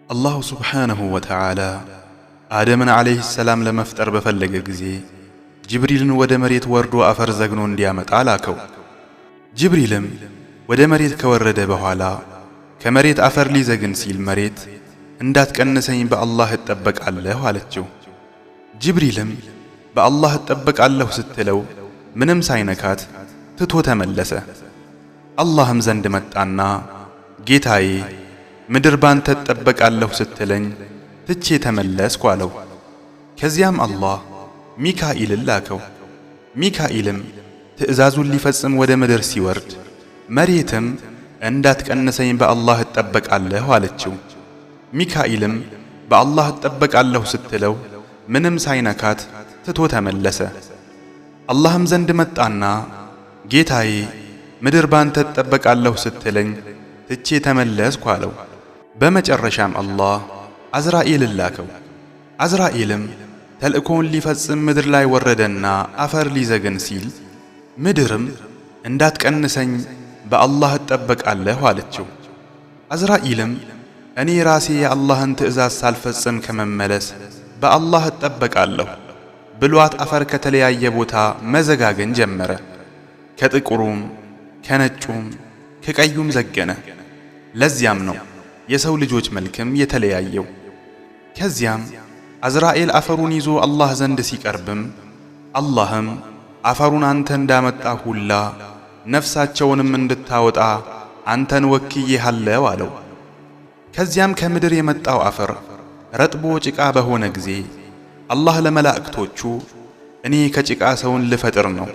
الله سبحانه وتعالى آدم عليه السلام لمفتر بفلق ጊዜ ጅብሪልን ወደ መሬት ወርዶ አፈር ዘግኖ እንዲያመጣ ላከው። ጅብሪልም ወደ መሬት ከወረደ በኋላ ከመሬት አፈር ሊዘግን ሲል መሬት እንዳትቀንሰኝ በአላህ እጠበቃለሁ አለችው። ጅብሪልም በአላህ እጠበቃለሁ ስትለው ምንም ሳይነካት ትቶ ተመለሰ። አላህም ዘንድ መጣና ጌታዬ ምድር ባንተ እጠበቃለሁ ስትለኝ ትቼ ተመለስኩ አለው። ከዚያም አላህ ሚካኤልን ላከው። ሚካኤልም ትእዛዙን ሊፈጽም ወደ ምድር ሲወርድ መሬትም እንዳትቀንሰኝ በአላህ እጠበቃለሁ አለችው። ሚካኤልም በአላህ እጠበቃለሁ ስትለው ምንም ሳይነካት ትቶ ተመለሰ። አላህም ዘንድ መጣና ጌታዬ ምድር ባንተ እጠበቃለሁ ስትለኝ ትቼ ተመለስኩ አለው። በመጨረሻም አላህ አዝራኤልን ላከው። አዝራኤልም ተልእኮውን ሊፈጽም ምድር ላይ ወረደና አፈር ሊዘግን ሲል ምድርም እንዳትቀንሰኝ በአላህ እጠበቃለሁ አለችው። አዝራኤልም እኔ ራሴ የአላህን ትእዛዝ ሳልፈጽም ከመመለስ በአላህ እጠበቃለሁ ብሏት አፈር ከተለያየ ቦታ መዘጋገን ጀመረ። ከጥቁሩም ከነጩም ከቀዩም ዘገነ። ለዚያም ነው የሰው ልጆች መልክም የተለያየው። ከዚያም አዝራኤል አፈሩን ይዞ አላህ ዘንድ ሲቀርብም አላህም አፈሩን አንተ እንዳመጣ ሁላ ነፍሳቸውንም እንድታወጣ አንተን ወክዬሃለሁ አለው። ከዚያም ከምድር የመጣው አፈር ረጥቦ ጭቃ በሆነ ጊዜ አላህ ለመላእክቶቹ እኔ ከጭቃ ሰውን ልፈጥር ነው፣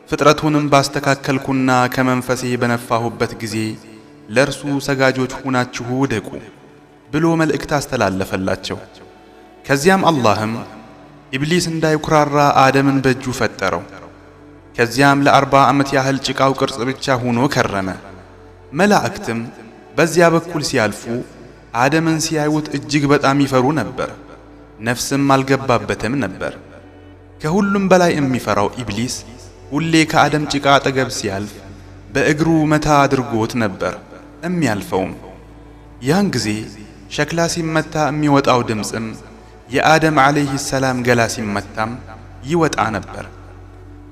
ፍጥረቱንም ባስተካከልኩና ከመንፈሴ በነፋሁበት ጊዜ ለእርሱ ሰጋጆች ሁናችሁ ውደቁ ብሎ መልእክት አስተላለፈላቸው። ከዚያም አላህም ኢብሊስ እንዳይኩራራ አደምን በእጁ ፈጠረው። ከዚያም ለ40 ዓመት ያህል ጭቃው ቅርጽ ብቻ ሆኖ ከረመ። መላእክትም በዚያ በኩል ሲያልፉ አደምን ሲያዩት እጅግ በጣም ይፈሩ ነበር። ነፍስም አልገባበትም ነበር። ከሁሉም በላይ የሚፈራው ኢብሊስ ሁሌ ከአደም ጭቃ አጠገብ ሲያልፍ በእግሩ መታ አድርጎት ነበር የሚያልፈውም። ያን ጊዜ ሸክላ ሲመታ የሚወጣው ድምፅም የአደም ዓለይሂ ሰላም ገላ ሲመታም ይወጣ ነበር።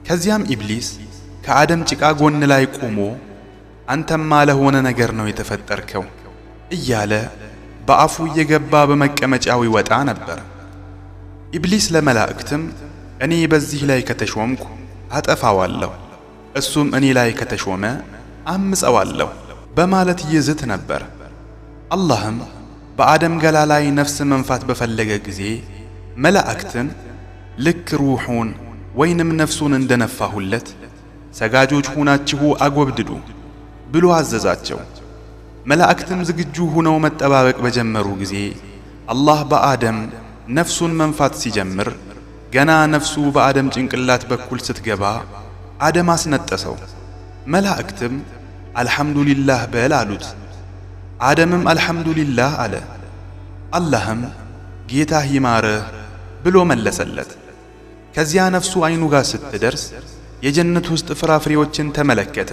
ከዚያም ኢብሊስ ከአደም ጭቃ ጎን ላይ ቆሞ አንተማ ለሆነ ነገር ነው የተፈጠርከው እያለ በአፉ እየገባ በመቀመጫው ይወጣ ነበር። ኢብሊስ ለመላእክትም እኔ በዚህ ላይ ከተሾምኩ አጠፋዋለሁ፣ እሱም እኔ ላይ ከተሾመ አምፀዋለሁ በማለት ይዝት ነበር። አላህም በአደም ገላ ላይ ነፍስ መንፋት በፈለገ ጊዜ መላእክትን ልክ ሩሑን ወይንም ነፍሱን እንደነፋሁለት ሰጋጆች ሁናችሁ አጎብድዱ ብሎ አዘዛቸው። መላእክትም ዝግጁ ሆነው መጠባበቅ በጀመሩ ጊዜ አላህ በአደም ነፍሱን መንፋት ሲጀምር ገና ነፍሱ በአደም ጭንቅላት በኩል ስትገባ አደም አስነጠሰው። መላእክትም አልሐምዱሊላህ በል አሉት። አደምም አልሐምዱሊላህ አለ። አላህም ጌታህ ይማርህ ብሎ መለሰለት። ከዚያ ነፍሱ አይኑ ጋር ስትደርስ የጀነት ውስጥ ፍራፍሬዎችን ተመለከተ።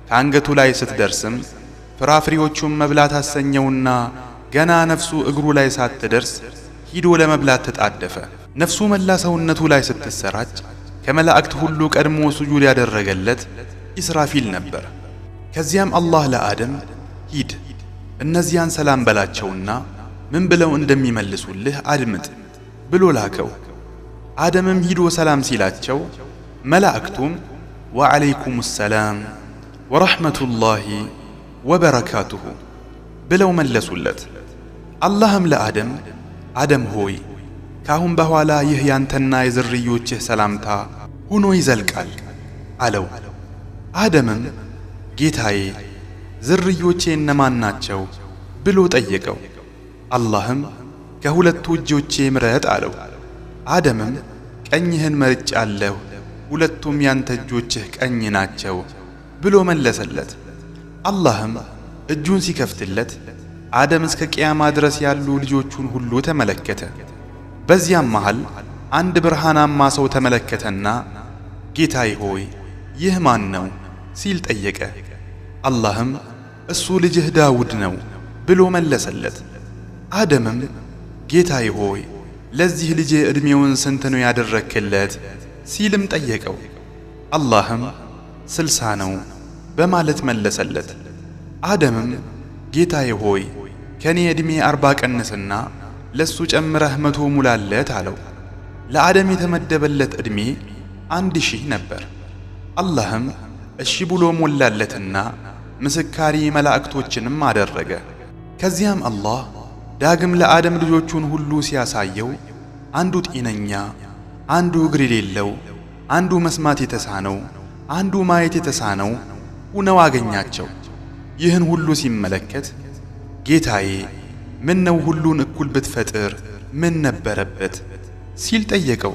ከአንገቱ ላይ ስትደርስም ፍራፍሬዎቹን መብላት አሰኘውና ገና ነፍሱ እግሩ ላይ ሳትደርስ ሂዶ ለመብላት ተጣደፈ። ነፍሱ መላ ሰውነቱ ላይ ስትሰራጭ ከመላእክት ሁሉ ቀድሞ ሱጁድ ያደረገለት ኢስራፊል ነበር። ከዚያም አላህ ለአደም ሂድ እነዚያን ሰላም በላቸውና ምን ብለው እንደሚመልሱልህ አድምጥ ብሎ ላከው። አደምም ሂዶ ሰላም ሲላቸው መላእክቱም ወዐለይኩም ሰላም ወረሕመቱላሂ ወበረካቱሁ ብለው መለሱለት። አላህም ለአደም አደም ሆይ ካሁን በኋላ ይህ ያንተና የዝርዮችህ ሰላምታ ሆኖ ይዘልቃል አለው። አደምም ጌታዬ ዝርዮቼ እነማን ናቸው ብሎ ጠየቀው። አላህም ከሁለቱ እጆቼ ምረጥ አለው። አደምም ቀኝህን መርጫለሁ፣ ሁለቱም ያንተ እጆችህ ቀኝ ናቸው ብሎ መለሰለት። አላህም እጁን ሲከፍትለት አደም እስከ ቂያማ ድረስ ያሉ ልጆቹን ሁሉ ተመለከተ። በዚያም መሃል አንድ ብርሃናማ ሰው ተመለከተና ጌታዬ ሆይ ይህ ማን ነው ሲል ጠየቀ። አላህም እሱ ልጅህ ዳውድ ነው ብሎ መለሰለት። አደምም ጌታዬ ሆይ ለዚህ ልጄ ዕድሜውን ስንት ነው ያደረክለት ሲልም ጠየቀው። አላህም 60 ነው በማለት መለሰለት። አደምም ጌታዬ ሆይ ከኔ ዕድሜ 40 ቀንስና ለሱ ጨምረህ 100 ሙላለት አለው። ለአደም የተመደበለት ዕድሜ 1000 ነበር። አላህም እሺ ብሎ ሞላለትና ምስካሪ መላእክቶችንም አደረገ። ከዚያም አላህ ዳግም ለአደም ልጆቹን ሁሉ ሲያሳየው አንዱ ጤነኛ፣ አንዱ እግር የሌለው፣ አንዱ መስማት የተሳነው፣ አንዱ ማየት የተሳነው ሆነው አገኛቸው። ይህን ሁሉ ሲመለከት ጌታዬ ምን ነው ሁሉን እኩል ብትፈጥር ምን ነበረበት ሲል ጠየቀው።